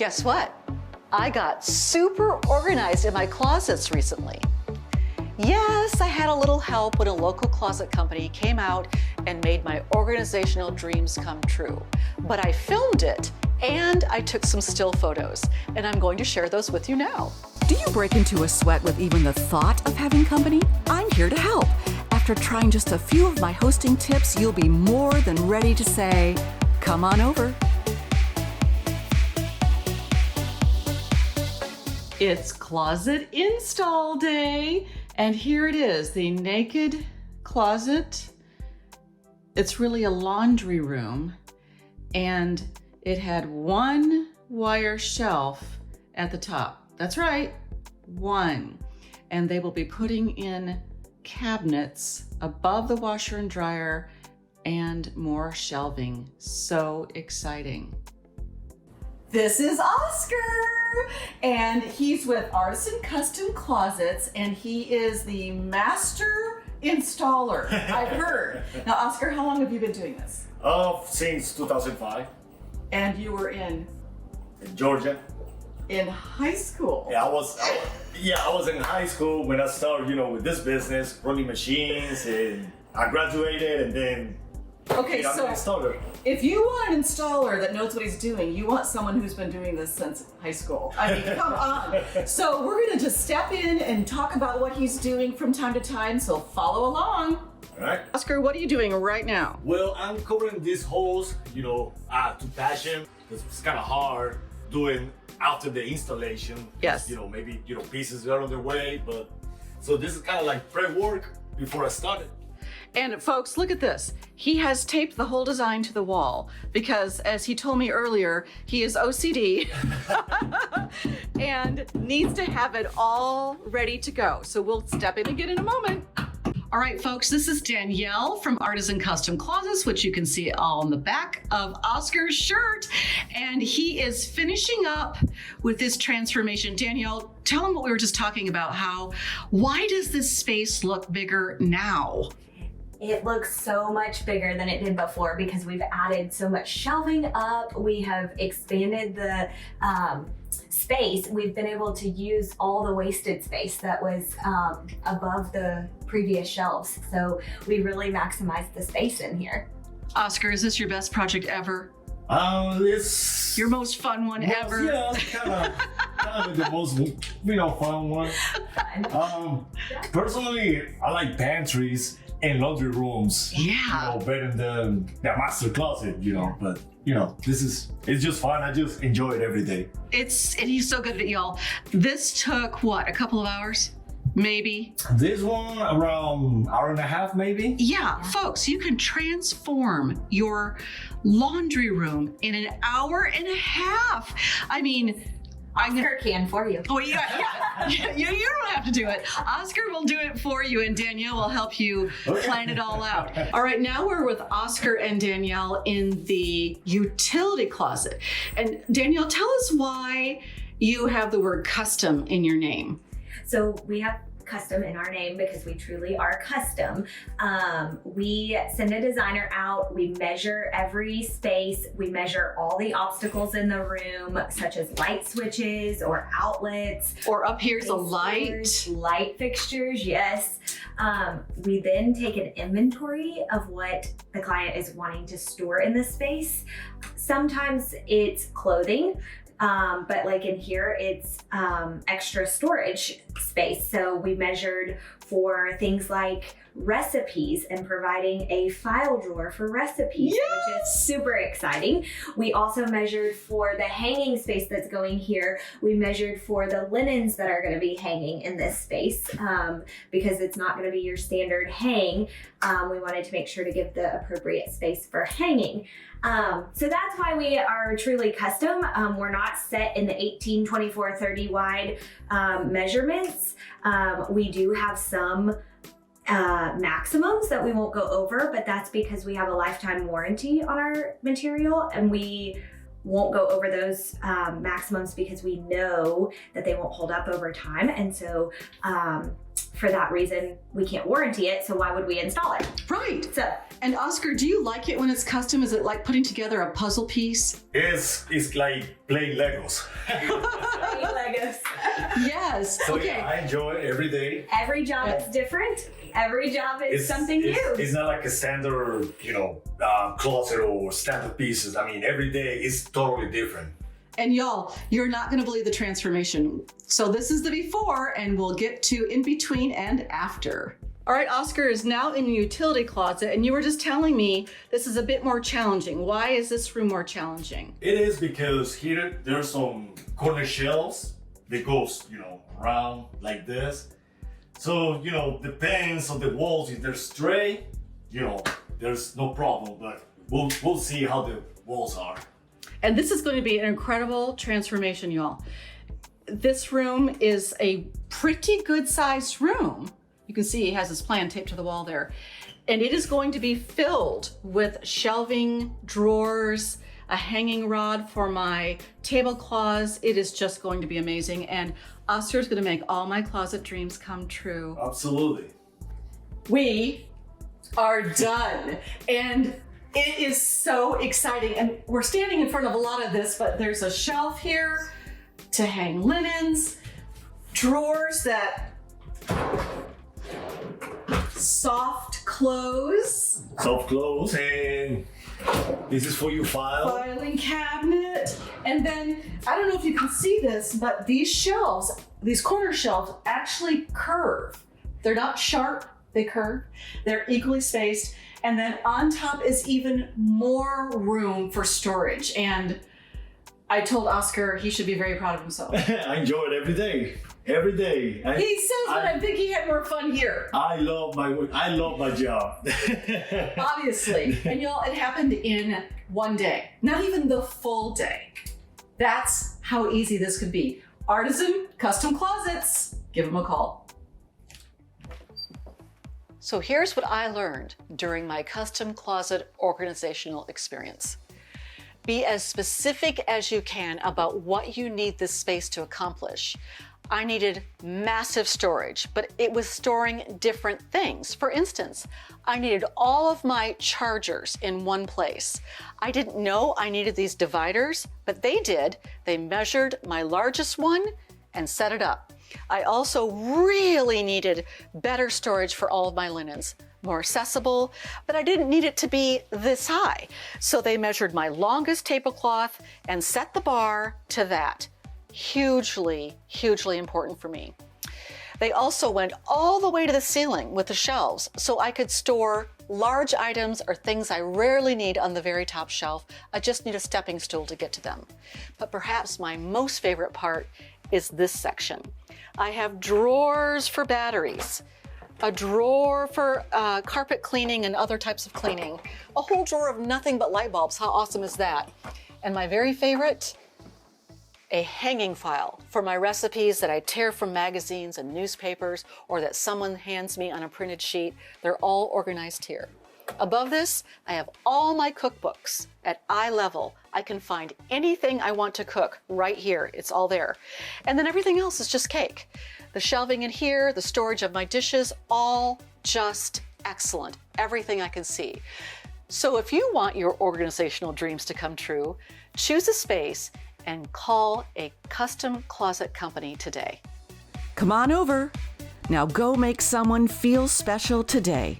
Guess what? I got super organized in my closets recently. Yes, I had a little help when a local closet company came out and made my organizational dreams come true. But I filmed it and I took some still photos, and I'm going to share those with you now. Do you break into a sweat with even the thought of having company? I'm here to help. After trying just a few of my hosting tips, you'll be more than ready to say, come on over. It's closet install day, and here it is, the naked closet. It's really a laundry room, and it had one wire shelf at the top. That's right, one. And they will be putting in cabinets above the washer and dryer and more shelving. So exciting. This is Oscar, and he's with Artisan Custom Closets, and he is the master installer, I've heard. Now, Oscar, how long have you been doing this? Since 2005. And you were in Georgia. In high school. Yeah, I was in high school when I started, with this business, running machines, and I graduated, and then okay, I'm an installer. If you want an installer that knows what he's doing, you want someone who's been doing this since high school. I mean, come on. So we're gonna just step in and talk about what he's doing from time to time, so follow along. All right. Oscar, what are you doing right now? Well, I'm covering these holes, to passion, because it's kind of hard doing after the installation. Yes. Maybe, pieces are on their way, but so this is kind of like pre-work before I started. And folks, look at this. He has taped the whole design to the wall because, as he told me earlier, he is OCD and needs to have it all ready to go. So we'll step in again in a moment. All right, folks, this is Danielle from Artisan Custom Closets, which you can see all on the back of Oscar's shirt. And he is finishing up with this transformation. Danielle, tell him what we were just talking about. Why does this space look bigger now? It looks so much bigger than it did before because we've added so much shelving up. We have expanded the space. We've been able to use all the wasted space that was above the previous shelves. So we really maximized the space in here. Oscar, is this your best project ever? It's your most fun one ever? Yeah, kind of the most, fun one. Personally, I like pantries and laundry rooms. Yeah. Better than the master closet, but it's just fun. I just enjoy it every day. And he's so good at it, y'all. This took what, a couple of hours? Maybe. This one around hour and a half, maybe? Yeah, folks, you can transform your laundry room in an hour and a half. I mean, Oscar can for you. Oh, yeah. You don't have to do it. Oscar will do it for you, and Danielle will help you plan it all out. All right, now we're with Oscar and Danielle in the utility closet. And Danielle, tell us why you have the word custom in your name. So we have custom in our name because we truly are custom. We send a designer out, we measure every space, we measure all the obstacles in the room, such as light switches or outlets. Or up here's a light. Light fixtures, yes. We then take an inventory of what the client is wanting to store in the space. Sometimes it's clothing, but like in here, it's extra storage space. So we measured for things like recipes and providing a file drawer for recipes, which is super exciting. We also measured for the hanging space that's going here. We measured for the linens that are going to be hanging in this space because it's not going to be your standard hang. We wanted to make sure to give the appropriate space for hanging. So that's why we are truly custom. We're not set in the 18, 24, 30 wide measurements. We do have some maximums that we won't go over, but that's because we have a lifetime warranty on our material and we won't go over those maximums because we know that they won't hold up over time. And so for that reason, we can't warranty it, so why would we install it? Right. So, And Oscar, do you like it when it's custom? Is it like putting together a puzzle piece? It's like playing Legos. Legos. Yes. So Okay. yeah, I enjoy it every day. Every job is different. Every job is something new. It's not like a standard, closet or standard pieces. I mean, every day is totally different. And y'all, you're not going to believe the transformation. So this is the before, and we'll get to in between and after. All right, Oscar is now in the utility closet, and you were just telling me this is a bit more challenging. Why is this room more challenging? It is because here there's some corner shelves that goes, around like this. So, depends on the walls. If they're straight, there's no problem. But we'll see how the walls are. And this is going to be an incredible transformation, y'all. This room is a pretty good sized room. You can see he has his plan taped to the wall there. And it is going to be filled with shelving, drawers, a hanging rod for my tablecloths. It is just going to be amazing. And Oscar's going to make all my closet dreams come true. Absolutely. We are done. And it is so exciting. And we're standing in front of a lot of this, but there's a shelf here to hang linens, drawers that soft close. Soft close, and this is for your file. Filing cabinet. And then, I don't know if you can see this, but these shelves, these corner shelves actually curve. They're not sharp, they curve. They're equally spaced. And then on top is even more room for storage. And I told Oscar he should be very proud of himself. I enjoy it every day. Every day. He says, but I think he had more fun here. I love my work. I love my job. Obviously. And y'all, it happened in one day. Not even the full day. That's how easy this could be. Artisan Custom Closets. Give them a call. So here's what I learned during my custom closet organizational experience. Be as specific as you can about what you need this space to accomplish. I needed massive storage, but it was storing different things. For instance, I needed all of my chargers in one place. I didn't know I needed these dividers, but they did. They measured my largest one and set it up. I also really needed better storage for all of my linens, more accessible, but I didn't need it to be this high. So they measured my longest tablecloth and set the bar to that. Hugely, hugely important for me. They also went all the way to the ceiling with the shelves so I could store large items or things I rarely need on the very top shelf. I just need a stepping stool to get to them. But perhaps my most favorite part is this section. I have drawers for batteries, a drawer for carpet cleaning and other types of cleaning, a whole drawer of nothing but light bulbs. How awesome is that? And my very favorite, a hanging file for my recipes that I tear from magazines and newspapers or that someone hands me on a printed sheet. They're all organized here. Above this, I have all my cookbooks at eye level. I can find anything I want to cook right here. It's all there. And then everything else is just cake. The shelving in here, the storage of my dishes, all just excellent. Everything I can see. So if you want your organizational dreams to come true, choose a space and call a custom closet company today. Come on over. Now go make someone feel special today.